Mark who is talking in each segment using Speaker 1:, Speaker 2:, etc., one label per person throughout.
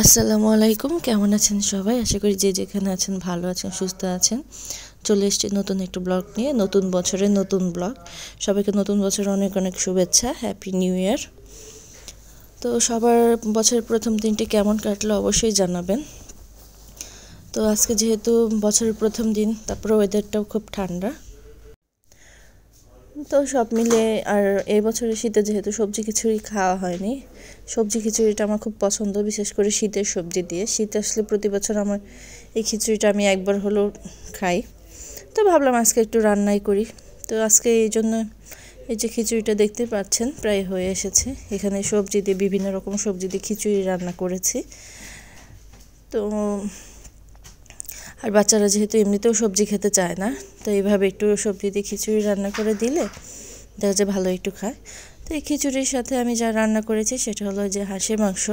Speaker 1: আসসালামু আলাইকুম, কেমন আছেন সবাই? আশা করি যে যেখানে আছেন ভালো আছেন, সুস্থ আছেন। চলে এসেছি নতুন একটা ব্লগ নিয়ে, নতুন বছরের নতুন ব্লগ। সবাইকে নতুন বছরে অনেক অনেক শুভেচ্ছা, হ্যাপি নিউ ইয়ার। তো সবার বছরের প্রথম দিনটি কেমন কাটলো অবশ্যই জানাবেন। তো আজকে যেহেতু বছরের প্রথম দিন, তারপরে ওয়েদারটাও খুব ঠান্ডা, তো সব মিলে আর এই বছরের শীতে যেহেতু সবজি খিচুড়ি খাওয়া হয়নি। সবজি খিচুড়িটা আমার খুব পছন্দ, বিশেষ করে শীতের সবজি দিয়ে। শীত আসলে প্রতি বছর আমার এই খিচুড়িটা আমি একবার হলেও খাই। তো ভাবলাম আজকে একটু রান্নাই করি। তো আজকে এই জন্য এই যে খিচুড়িটা দেখতে পাচ্ছেন প্রায় হয়ে এসেছে। এখানে সবজি দিয়ে, বিভিন্ন রকম সবজি দিয়ে খিচুড়ি রান্না করেছি। তো আর বাচ্চারা যেহেতু এমনিতেও সবজি খেতে চায় না, তো এইভাবে একটু সবজি দিয়ে খিচুড়ি রান্না করে দিলে দেখা যায় ভালো একটু খায়। তো এই খিচুড়ির সাথে আমি যা রান্না করেছি সেটা হলো যে হাঁসের মাংস।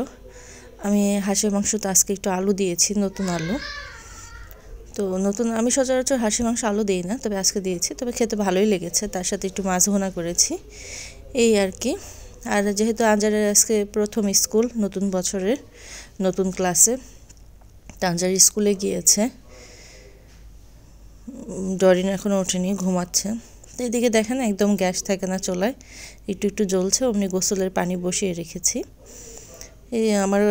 Speaker 1: আমি হাঁসের মাংস তো আজকে একটু আলু দিয়েছি, নতুন আলু। তো নতুন, আমি সচরাচর হাঁসের মাংস আলু দিই না, তবে আজকে দিয়েছি, তবে খেতে ভালোই লেগেছে। তার সাথে একটু মাছ ভুনা করেছি, এই আর কি। আর যেহেতু আঞ্জারের আজকে প্রথম স্কুল, নতুন বছরের নতুন ক্লাসে, আঞ্জার স্কুলে গিয়েছে। ডরিন এখনও ওঠেনি, ঘুমাচ্ছে। তো এদিকে দেখেন একদম গ্যাস থাকে না চুলায়, একটু একটু জ্বলছে। অমনি গোসলের পানি বসিয়ে রেখেছি। এই আমার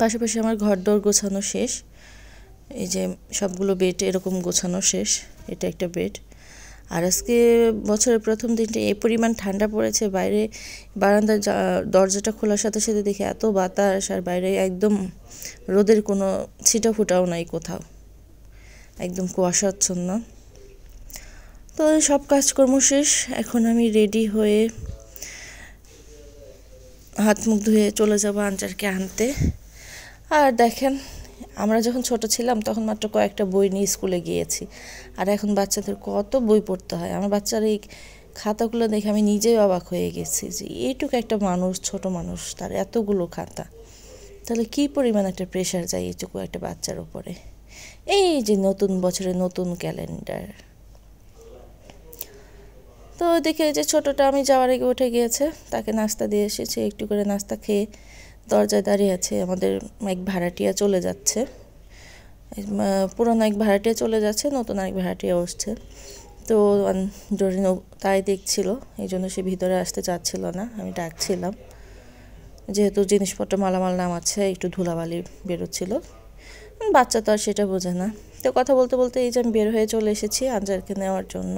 Speaker 1: পাশাপাশি আমার ঘর দর গোছানো শেষ। এই যে সবগুলো বেড এরকম গোছানো শেষ। এটা একটা বেড। আর আজকে বছরের প্রথম দিনটা এই পরিমাণ ঠান্ডা পড়েছে, বাইরে বারান্দার দরজাটা খোলার সাথে সাথে দেখে এত বাতাস, আর বাইরে একদম রোদের কোনো ছিটা ফুটাও নাই কোথাও, একদম কুয়াশাচ্ছন্ন। তো সব কাজকর্ম শেষ, এখন আমি রেডি হয়ে হাত মুখ ধুয়ে চলে যাব আঞ্জারকে আনতে। আর দেখেন, আমরা যখন ছোট ছিলাম তখন মাত্র কয়েকটা বই নিয়ে স্কুলে গিয়েছি, আর এখন বাচ্চাদের কত বই পড়তে হয়। আমার বাচ্চার এই খাতাগুলো দেখে আমি নিজেই অবাক হয়ে গেছি যে এইটুকু একটা মানুষ, ছোট মানুষ, তার এতগুলো খাতা। তাহলে কী পরিমাণ একটা প্রেশার যায় এইটুকু একটা বাচ্চার উপরে। এই যে নতুন বছরের নতুন ক্যালেন্ডার। তো দেখে যে ছোটটা আমি যাওয়ার আগে উঠে গিয়েছে, তাকে নাস্তা দিয়ে এসেছি। একটু করে নাস্তা খেয়ে দরজায় দাঁড়িয়ে আছে। আমাদের এক ভাড়াটিয়া চলে যাচ্ছে, পুরনো এক ভাড়াটিয়া চলে যাচ্ছে, নতুন এক ভাড়াটিয়া উঠছে। তো ডরিন তাই দেখছিল, এই জন্য সে ভিতরে আসতে চাচ্ছিল না। আমি ডাকছিলাম, যেহেতু জিনিসপত্র মালামাল নামাচ্ছে, একটু ধুলাবালি বেরোচ্ছিল। বাচ্চা তো আর সেটা বোঝে না। তো কথা বলতে বলতে এই যে আমি বের হয়ে চলে এসেছি আঞ্জারকে নেওয়ার জন্য।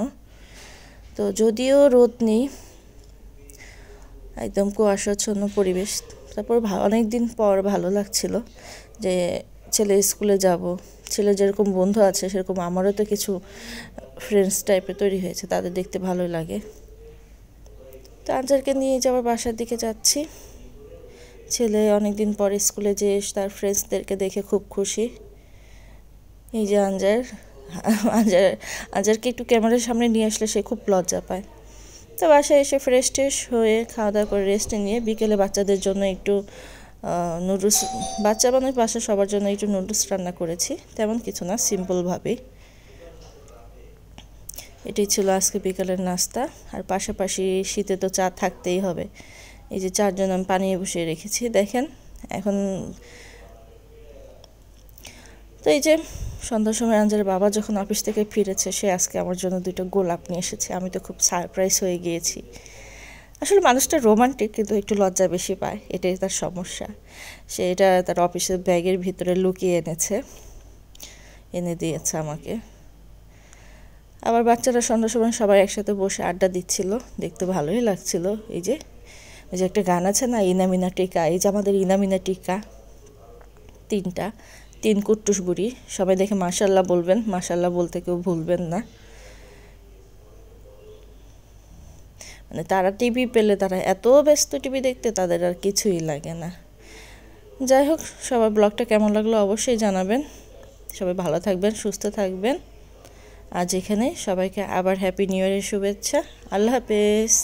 Speaker 1: তো যদিও রোদ নেই, একদম কুয়াশাচ্ছন্ন পরিবেশ, তারপর অনেক দিন পর ভালো লাগছিল যে ছেলে স্কুলে যাব। ছেলে যেরকম বন্ধু আছে সেরকম আমারও তো কিছু ফ্রেন্ডস টাইপের তৈরি হয়েছে, তাদের দেখতে ভালোই লাগে। তো আঞ্জারকে নিয়ে যাওয়ার বাসার দিকে যাচ্ছি। ছেলে অনেক দিন পর স্কুলে যেয়ে তার ফ্রেন্ডসদেরকে দেখে খুব খুশি। এই যে আঞ্জার আঞ্জার আঞ্জারকে একটু ক্যামেরার সামনে নিয়ে আসলে সে খুব লজ্জা পায়। তো বাসায় এসে ফ্রেশ ট্রেশ হয়ে খাওয়া দাওয়া করে রেস্ট নিয়ে বিকেলে বাচ্চাদের জন্য একটু নুডলস, বাচ্চা মানে বাসা সবার জন্য একটু নুডলস রান্না করেছি। তেমন কিছু না, সিম্পলভাবেই। এটাই ছিল আজকে বিকালের নাস্তা। আর পাশাপাশি শীতে তো চা থাকতেই হবে। এই যে চার জন্য আমি পানি বসিয়ে রেখেছি দেখেন। এখন তো এই যে সন্ধ্যার সময় আঞ্জার বাবা যখন অফিস থেকে ফিরেছে, সে আজকে আমার জন্য 2টা গোলাপ নিয়ে এসেছে। আমি তো খুব সারপ্রাইজ হয়ে গিয়েছি। আসলে মানুষটা রোমান্টিক, কিন্তু একটু লজ্জা বেশি পায়, এটাই তার সমস্যা। সে এটা তার অফিসের ব্যাগের ভিতরে লুকিয়ে এনে দিয়েছে আমাকে। আবার বাচ্চারা সন্ধ্যার সময় সবাই একসাথে বসে আড্ডা দিচ্ছিল, দেখতে ভালোই লাগছিল। এই যে একটা গান আছে না, ইনামিনা টিকা, এই যে আমাদের ইনামিনা টিকা 3 কুট্টুস বুড়ি, সবাই দেখে মাশাল্লাহ বলবেন, মাশাল্লাহ বলতে কেউ ভুলবেন না। মানে তারা টিভি পেলে তারা এত ব্যস্ত টিভি দেখতে, তাদের আর কিছুই লাগে না। যাই হোক, সবার ব্লগটা কেমন লাগলো অবশ্যই জানাবেন। সবাই ভালো থাকবেন, সুস্থ থাকবেন। আজ এখানে সবাইকে আবার হ্যাপি নিউ ইয়ারের শুভেচ্ছা। আল্লাহ হাফেজ।